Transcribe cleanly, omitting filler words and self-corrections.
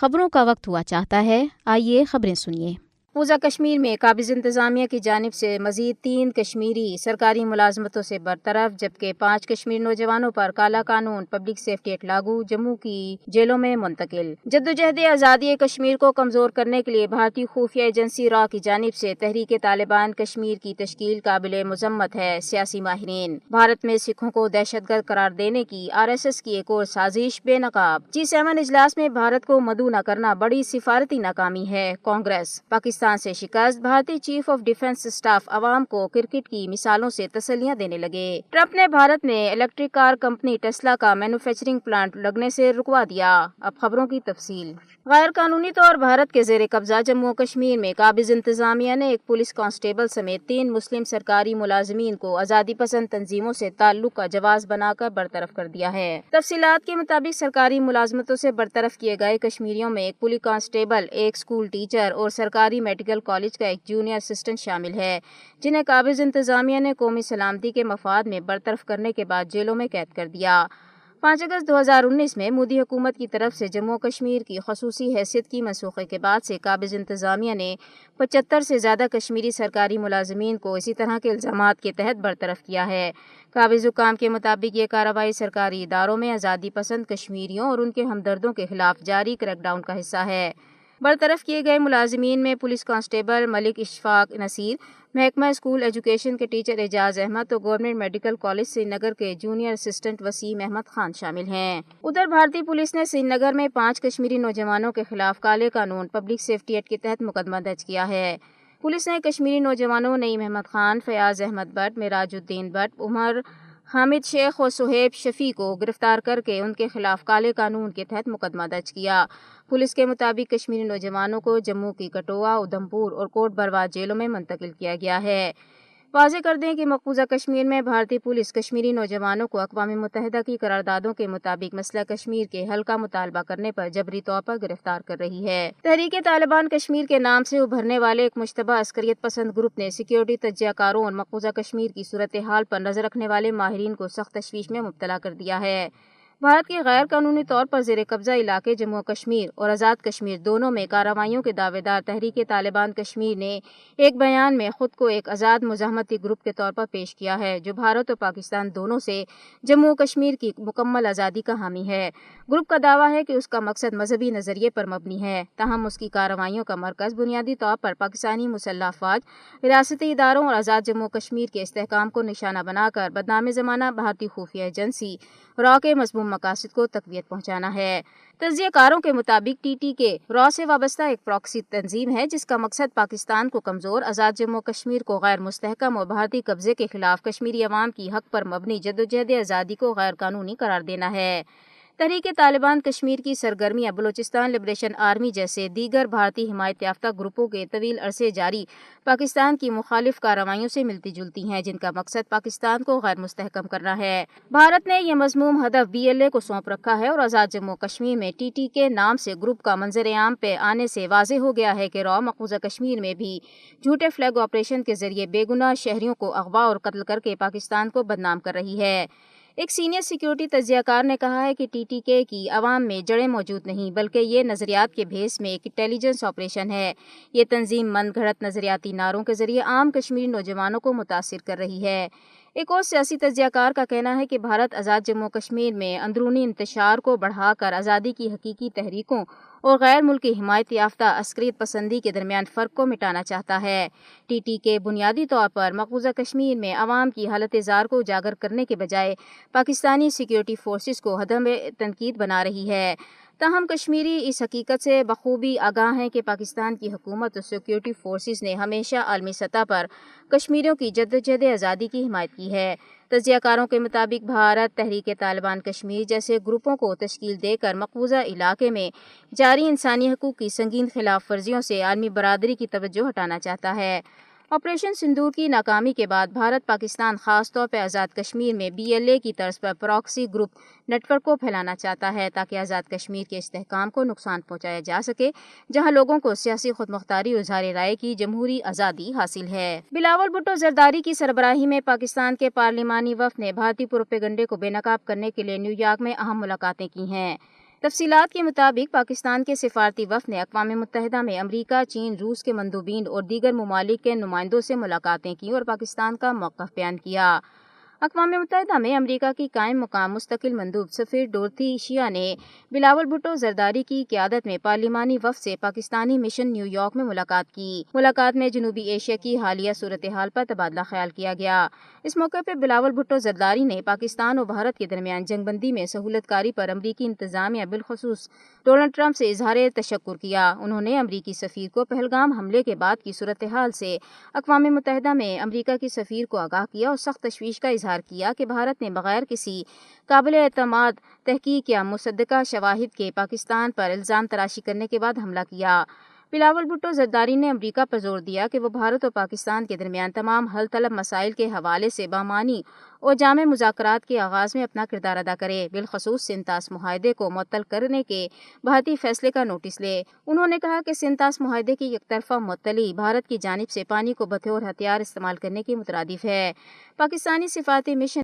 خبروں کا وقت ہوا چاہتا ہے، آئیے خبریں سنیے۔ مقبوضہ کشمیر میں قابض انتظامیہ کی جانب سے مزید 3 کشمیری سرکاری ملازمتوں سے برطرف، جبکہ 5 کشمیری نوجوانوں پر کالا قانون پبلک سیفٹی ایکٹ لاگو، جموں کی جیلوں میں منتقل۔ جدوجہد آزادی کشمیر کو کمزور کرنے کے لیے بھارتی خفیہ ایجنسی را کی جانب سے تحریک طالبان کشمیر کی تشکیل قابل مذمت ہے۔ سیاسی ماہرین: بھارت میں سکھوں کو دہشت گرد قرار دینے کی RSS کی ایک اور سازش بے نقاب۔ G7 اجلاس میں بھارت کو مدعو نہ کرنا بڑی سفارتی ناکامی ہے۔ کانگریس: پاکستان سے شکست، بھارتی چیف آف ڈیفنس اسٹاف عوام کو کرکٹ کی مثالوں سے تسلیاں دینے لگے۔ ٹرمپ نے بھارت میں الیکٹرک کار کمپنی ٹیسلا کا مینوفیکچرنگ پلانٹ لگنے سے رکوا دیا۔ اب خبروں کی تفصیل۔ غیر قانونی طور بھارت کے زیر قبضہ جموں و کشمیر میں قابض انتظامیہ نے ایک پولیس کانسٹیبل سمیت 3 مسلم سرکاری ملازمین کو آزادی پسند تنظیموں سے تعلق کا جواز بنا کر برطرف کر دیا ہے۔ تفصیلات کے مطابق سرکاری ملازمتوں سے برطرف کیے گئے کشمیریوں میں ایک پولیس کانسٹیبل، ایک اسکول ٹیچر اور سرکاری میڈیکل کالج کا ایک جونیئر اسسٹنٹ شامل ہے، جنہیں قابض انتظامیہ نے قومی سلامتی کے مفاد میں برطرف کرنے کے بعد جیلوں میں قید کر دیا۔ 5 اگست 2019 میں مودی حکومت کی طرف سے جموں و کشمیر کی خصوصی حیثیت کی منسوخی کے بعد سے قابض انتظامیہ نے 75 سے زیادہ کشمیری سرکاری ملازمین کو اسی طرح کے الزامات کے تحت برطرف کیا ہے۔ قابض حکام کے مطابق یہ کارروائی سرکاری اداروں میں آزادی پسند کشمیریوں اور ان کے ہمدردوں کے خلاف جاری کریک ڈاؤن کا حصہ ہے۔ برطرف کیے گئے ملازمین میں پولیس کانسٹیبل ملک اشفاق نصیر، محکمہ اسکول ایجوکیشن کے ٹیچر اعجاز احمد اور گورنمنٹ میڈیکل کالج سری نگر کے جونیئر اسسٹنٹ وسیم احمد خان شامل ہیں۔ ادھر بھارتی پولیس نے سری نگر میں 5 کشمیری نوجوانوں کے خلاف کالے قانون پبلک سیفٹی ایکٹ کے تحت مقدمہ درج کیا ہے۔ پولیس نے کشمیری نوجوانوں نعیم احمد خان، فیاض احمد بٹ، معراج الدین بٹ، عمر حامد شیخ اور صہیب شفیع کو گرفتار کر کے ان کے خلاف کالے قانون کے تحت مقدمہ درج کیا۔ پولیس کے مطابق کشمیری نوجوانوں کو جموں کی کٹھوعہ، ادھمپور اور کوٹ بھروا جیلوں میں منتقل کیا گیا ہے۔ واضح کر دیں کہ مقبوضہ کشمیر میں بھارتی پولیس کشمیری نوجوانوں کو اقوام متحدہ کی قراردادوں کے مطابق مسئلہ کشمیر کے حل کا مطالبہ کرنے پر جبری طور پر گرفتار کر رہی ہے۔ تحریک طالبان کشمیر کے نام سے ابھرنے والے ایک مشتبہ عسکریت پسند گروپ نے سیکورٹی تجزیہ کاروں اور مقبوضہ کشمیر کی صورتحال پر نظر رکھنے والے ماہرین کو سخت تشویش میں مبتلا کر دیا ہے۔ بھارت کے غیر قانونی طور پر زیر قبضہ علاقے جموں و کشمیر اور آزاد کشمیر دونوں میں کارروائیوں کے دعوے دار تحریک طالبان کشمیر نے ایک بیان میں خود کو ایک آزاد مزاحمتی گروپ کے طور پر پیش کیا ہے، جو بھارت اور پاکستان دونوں سے جموں و کشمیر کی مکمل آزادی کا حامی ہے۔ گروپ کا دعویٰ ہے کہ اس کا مقصد مذہبی نظریے پر مبنی ہے، تاہم اس کی کارروائیوں کا مرکز بنیادی طور پر پاکستانی مسلح افواج، ریاستی اداروں اور آزاد جموں و کشمیر کے استحکام کو نشانہ بنا کر بدنام زمانہ بھارتی خفیہ ایجنسی را کے مذموم مقاصد کو تقویت پہنچانا ہے۔ تجزیہ کاروں کے مطابق TTK را سے وابستہ ایک پراکسی تنظیم ہے، جس کا مقصد پاکستان کو کمزور، آزاد جموں و کشمیر کو غیر مستحکم اور بھارتی قبضے کے خلاف کشمیری عوام کی حق پر مبنی جدوجہد آزادی کو غیر قانونی قرار دینا ہے۔ تحریک طالبان کشمیر کی سرگرمیاں بلوچستان لبریشن آرمی جیسے دیگر بھارتی حمایت یافتہ گروپوں کے طویل عرصے جاری پاکستان کی مخالف کارروائیوں سے ملتی جلتی ہیں، جن کا مقصد پاکستان کو غیر مستحکم کرنا ہے۔ بھارت نے یہ مذموم ہدف BLA کو سونپ رکھا ہے اور آزاد جموں و کشمیر میں TTK نام سے گروپ کا منظر عام پہ آنے سے واضح ہو گیا ہے کہ را مقبوضہ کشمیر میں بھی جھوٹے فلیگ آپریشن کے ذریعے بے گناہ شہریوں کو اغوا اور قتل کر کے پاکستان کو بدنام کر رہی ہے۔ ایک سینئر سیکورٹی تجزیہ کار نے کہا ہے کہ TTK کی عوام میں جڑیں موجود نہیں، بلکہ یہ نظریات کے بھیس میں ایک انٹیلیجنس آپریشن ہے۔ یہ تنظیم من گھڑت نظریاتی نعروں کے ذریعے عام کشمیری نوجوانوں کو متاثر کر رہی ہے۔ ایک اور سیاسی تجزیہ کار کا کہنا ہے کہ بھارت آزاد جموں و کشمیر میں اندرونی انتشار کو بڑھا کر آزادی کی حقیقی تحریکوں اور غیر ملکی حمایت یافتہ عسکریت پسندی کے درمیان فرق کو مٹانا چاہتا ہے۔ TTK بنیادی طور پر مقبوضہ کشمیر میں عوام کی حالت زار کو اجاگر کرنے کے بجائے پاکستانی سیکورٹی فورسز کو ہدف تنقید بنا رہی ہے۔ تاہم کشمیری اس حقیقت سے بخوبی آگاہ ہیں کہ پاکستان کی حکومت اور سیکورٹی فورسز نے ہمیشہ عالمی سطح پر کشمیریوں کی جدوجہد آزادی کی حمایت کی ہے۔ تجزیہ کاروں کے مطابق بھارت تحریک طالبان کشمیر جیسے گروپوں کو تشکیل دے کر مقبوضہ علاقے میں جاری انسانی حقوق کی سنگین خلاف ورزیوں سے عالمی برادری کی توجہ ہٹانا چاہتا ہے۔ آپریشن سندور کی ناکامی کے بعد بھارت پاکستان خاص طور پر آزاد کشمیر میں BLA کی طرز پر پراکسی گروپ نیٹ ورک کو پھیلانا چاہتا ہے، تاکہ آزاد کشمیر کے استحکام کو نقصان پہنچایا جا سکے، جہاں لوگوں کو سیاسی خود مختاری اور اظہار رائے کی جمہوری آزادی حاصل ہے۔ بلاول بھٹو زرداری کی سربراہی میں پاکستان کے پارلیمانی وفد نے بھارتی پروپیگنڈے کو بے نقاب کرنے کے لیے نیو یارک میں اہم ملاقاتیں کی ہیں۔ تفصیلات کے مطابق پاکستان کے سفارتی وفد نے اقوام متحدہ میں امریکہ، چین، روس کے مندوبین اور دیگر ممالک کے نمائندوں سے ملاقاتیں کی اور پاکستان کا موقف بیان کیا۔ اقوام متحدہ میں امریکہ کی قائم مقام مستقل مندوب سفیر ڈورتھی شیا نے بلاول بھٹو زرداری کی قیادت میں پارلیمانی وفد سے پاکستانی مشن نیو یارک میں ملاقات کی۔ ملاقات میں جنوبی ایشیا کی حالیہ صورتحال پر تبادلہ خیال کیا گیا۔ اس موقع پر بلاول بھٹو زرداری نے پاکستان اور بھارت کے درمیان جنگ بندی میں سہولت کاری پر امریکی انتظامیہ بالخصوص ڈونلڈ ٹرمپ سے اظہار تشکر کیا۔ انہوں نے امریکی سفیر کو پہلگام حملے کے بعد کی صورتحال سے اقوام متحدہ میں امریکہ کی سفیر کو آگاہ کیا اور سخت تشویش کا اظہار کیا کہ بھارت نے بغیر کسی قابل اعتماد تحقیق یا مصدقہ شواہد کے پاکستان پر الزام تراشی کرنے کے بعد حملہ کیا۔ بلاول بھٹو زرداری نے امریکہ پر زور دیا کہ وہ بھارت اور پاکستان کے درمیان تمام حل طلب مسائل کے حوالے سے بامعنی اور جامع مذاکرات کے آغاز میں اپنا کردار ادا کرے، بالخصوص سنتاس معاہدے کو معطل کرنے کے بھارتی فیصلے کا نوٹس لے۔ انہوں نے کہا کہ سنتاس معاہدے کی یک طرفہ معطلی بھارت کی جانب سے پانی کو بطور ہتھیار استعمال کرنے کے مترادف ہے۔ پاکستانی سفارتی مشن